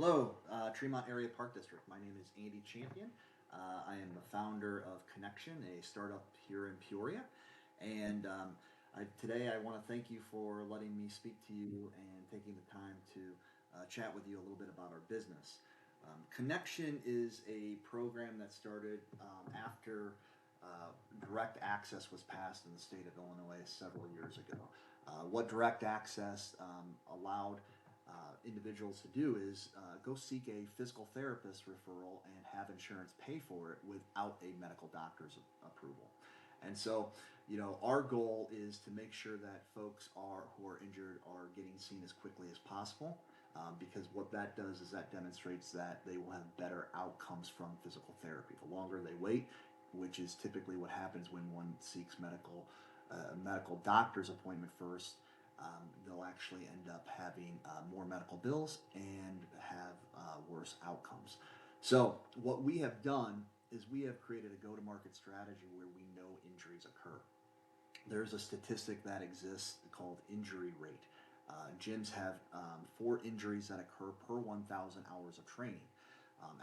Hello, Tremont Area Park District. My name is Andy Champion. I am the founder of Connection, a startup here in Peoria. And today I want to thank you for letting me speak to you and taking the time to chat with you a little bit about our business. Connection is a program that started after direct access was passed in the state of Illinois several years ago. What direct access allowed individuals to do is go seek a physical therapist referral and have insurance pay for it without a medical doctor's approval. And so, our goal is to make sure that folks who are injured are getting seen as quickly as possible, because what that does is that demonstrates that they will have better outcomes from physical therapy. The longer they wait, which is typically what happens when one seeks medical doctor's appointment first, they'll actually end up having more medical bills and have worse outcomes. So, what we have done is we have created a go to market strategy where we know injuries occur. There's a statistic that exists called injury rate. Gyms have 4 injuries that occur per 1,000 hours of training.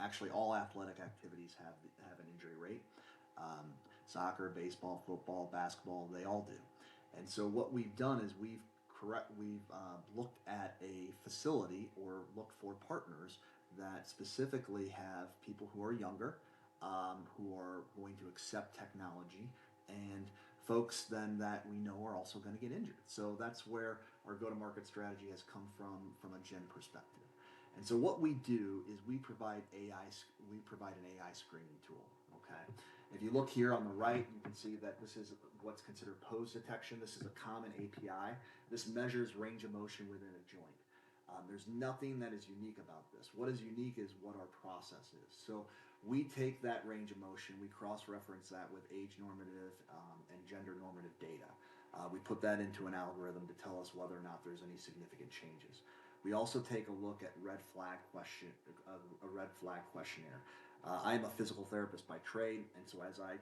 Actually, all athletic activities have an injury rate. Soccer, baseball, football, basketball, they all do. And so what we've done is we've looked at a facility or looked for partners that specifically have people who are younger, who are going to accept technology, and folks then that we know are also going to get injured. So that's where our go-to-market strategy has come from a gym perspective. And so what we do is we provide an AI screening tool. Okay. If you look here on the right, you can see that this is what's considered pose detection. This is a common API. This measures range of motion within a joint. There's nothing that is unique about this. What is unique is what our process is. So we take that range of motion, we cross-reference that with age normative and gender normative data. We put that into an algorithm to tell us whether or not there's any significant changes. We also take a look at a red flag questionnaire. I'm a physical therapist by trade, and so as I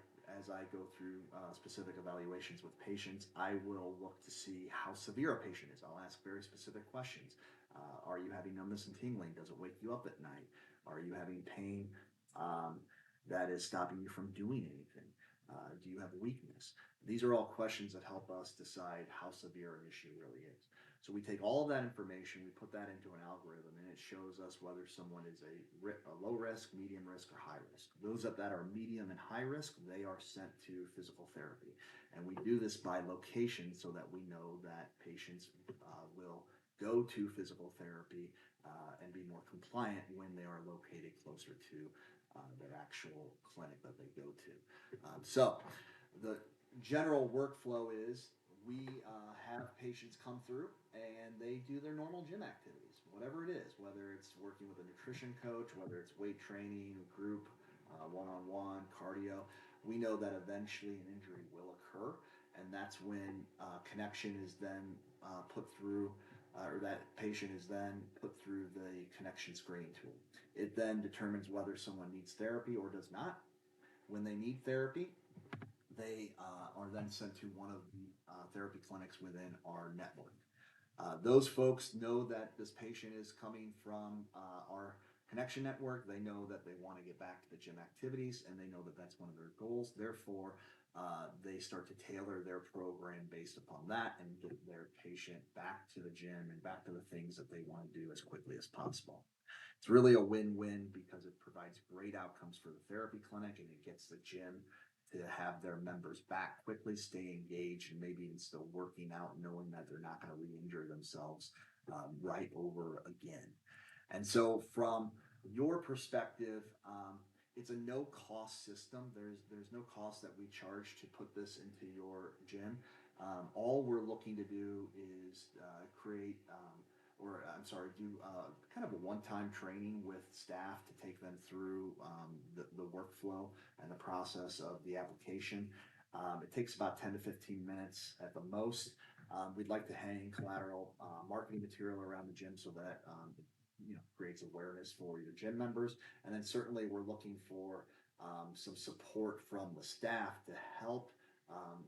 go through specific evaluations with patients, I will look to see how severe a patient is. I'll ask very specific questions. Are you having numbness and tingling? Does it wake you up at night? Are you having pain um, that is stopping you from doing anything? Do you have weakness? These are all questions that help us decide how severe an issue really is. So we take all of that information, we put that into an algorithm, and it shows us whether someone is a low risk, medium risk, or high risk. Those that are medium and high risk, they are sent to physical therapy. And we do this by location so that we know that patients will go to physical therapy and be more compliant when they are located closer to their actual clinic that they go to. So the general workflow is we have patients come through and they do their normal gym activities, whatever it is, whether it's working with a nutrition coach, whether it's weight training, group, one-on-one, cardio. We know that eventually an injury will occur, and that's when connection is then put through, or that patient is then put through the connection screening tool. It then determines whether someone needs therapy or does not. When they need therapy, they are then sent to one of the therapy clinics within our network. Those folks know that this patient is coming from our connection network. They know that they want to get back to the gym activities, and they know that that's one of their goals. Therefore, they start to tailor their program based upon that and get their patient back to the gym and back to the things that they want to do as quickly as possible. It's really a win-win because it provides great outcomes for the therapy clinic, and it gets the gym to have their members back quickly, stay engaged, and maybe even still working out, knowing that they're not going to re-injure themselves right over again. And so, from your perspective, it's a no-cost system. There's no cost that we charge to put this into your gym. All we're looking to do is create or I'm sorry, do kind of a one-time training with staff to take them through the workflow and the process of the application. It takes about 10 to 15 minutes at the most. We'd like to hang collateral marketing material around the gym so that creates awareness for your gym members. And then certainly we're looking for some support from the staff to help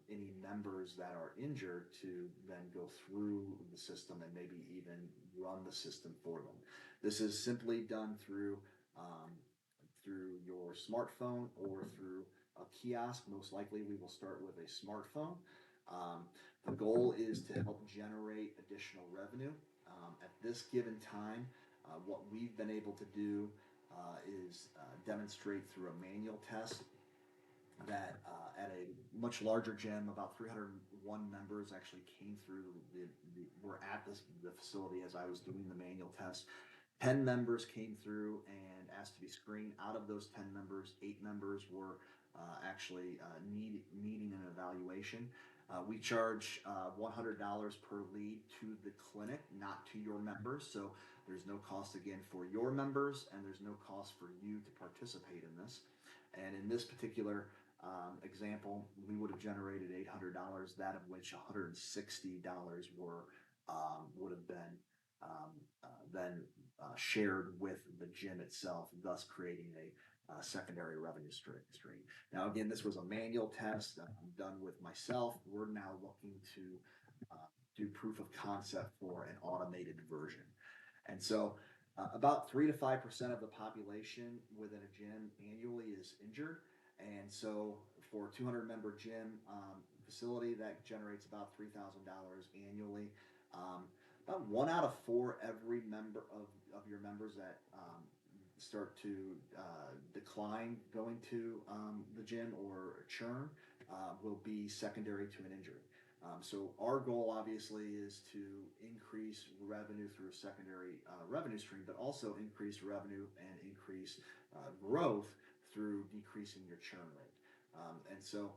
any members that are injured to then go through the system and maybe even run the system for them. This is simply done um, through your smartphone or through a kiosk. Most likely, we will start with a smartphone. The goal is to help generate additional revenue. At this given time, what we've been able to do is demonstrate through a manual test that at a much larger gym, about 301 members actually came through were at the facility as I was doing the manual test. 10 members came through and asked to be screened. Out of those 10 members, 8 members were actually needing an evaluation. We charge $100 per lead to the clinic, not to your members. So there's no cost again for your members, and there's no cost for you to participate in this. And in this particular example, we would have generated $800, that of which $160 would have been um, then shared with the gym itself, thus creating a secondary revenue stream. Now, again, this was a manual test done with myself. We're now looking to do proof of concept for an automated version. And so about 3 to 5% of the population within a gym annually is injured. And so for a 200 member gym facility, that generates about $3,000 annually. About 1 out of 4 every member of your members that start to decline going to the gym or churn will be secondary to an injury. So our goal obviously is to increase revenue through a secondary revenue stream, but also increase revenue and increase growth through decreasing your churn rate. And so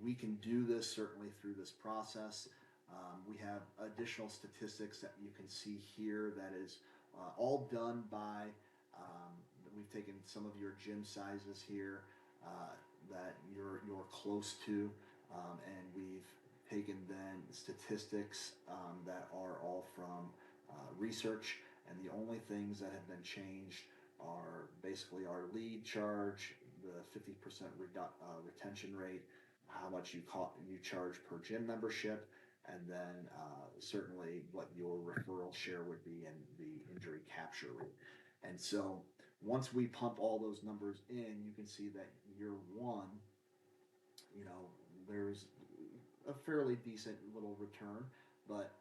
we can do this certainly through this process. We have additional statistics that you can see here that is all done by, we've taken some of your gym sizes here that you're close to, and we've taken then statistics that are all from research, and the only things that have been changed are basically our lead charge, the 50% retention rate, how much you charge per gym membership, and then certainly what your referral share would be and the injury capture rate. And so once we pump all those numbers in, you can see that year one, there's a fairly decent little return, but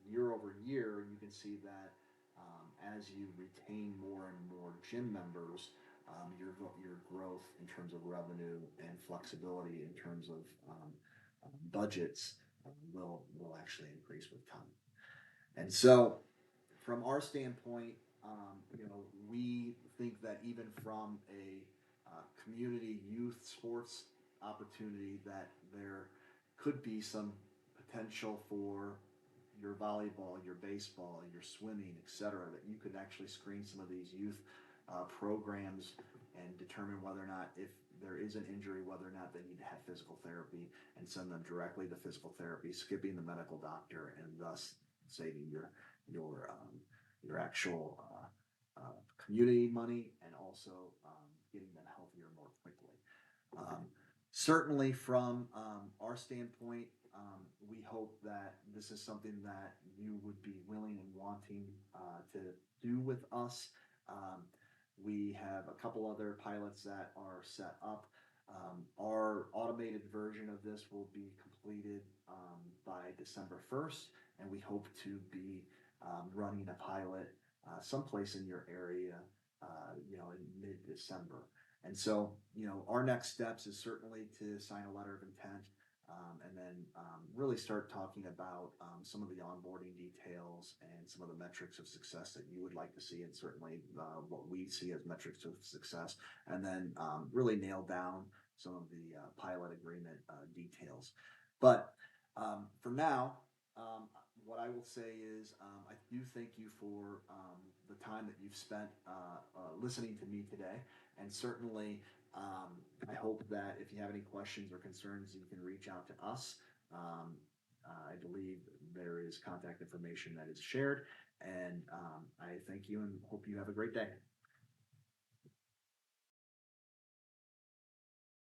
year over year, you can see that as you retain more and more gym members, your growth in terms of revenue and flexibility in terms of budgets will actually increase with time. And so, from our standpoint, we think that even from a community youth sports opportunity, that there could be some potential for your volleyball, your baseball, your swimming, etc., that you could actually screen some of these youth programs and determine whether or not, if there is an injury, whether or not they need to have physical therapy, and send them directly to physical therapy, skipping the medical doctor, and thus saving your actual community money, and also getting them healthier more quickly. Certainly, from our standpoint, we hope that this is something that you would be willing and wanting to do with us. We have a couple other pilots that are set up. Our automated version of this will be completed by December 1st, and we hope to be running a pilot someplace in your area, in mid-December. And so, our next steps is certainly to sign a letter of intent, and then really start talking about some of the onboarding details and some of the metrics of success that you would like to see, and certainly what we see as metrics of success, and then really nail down some of the pilot agreement details. But for now, what I will say is I do thank you for the time that you've spent listening to me today, and certainly I hope that if you have any questions or concerns, you can reach out to us. I believe there is contact information that is shared, and I thank you and hope you have a great day.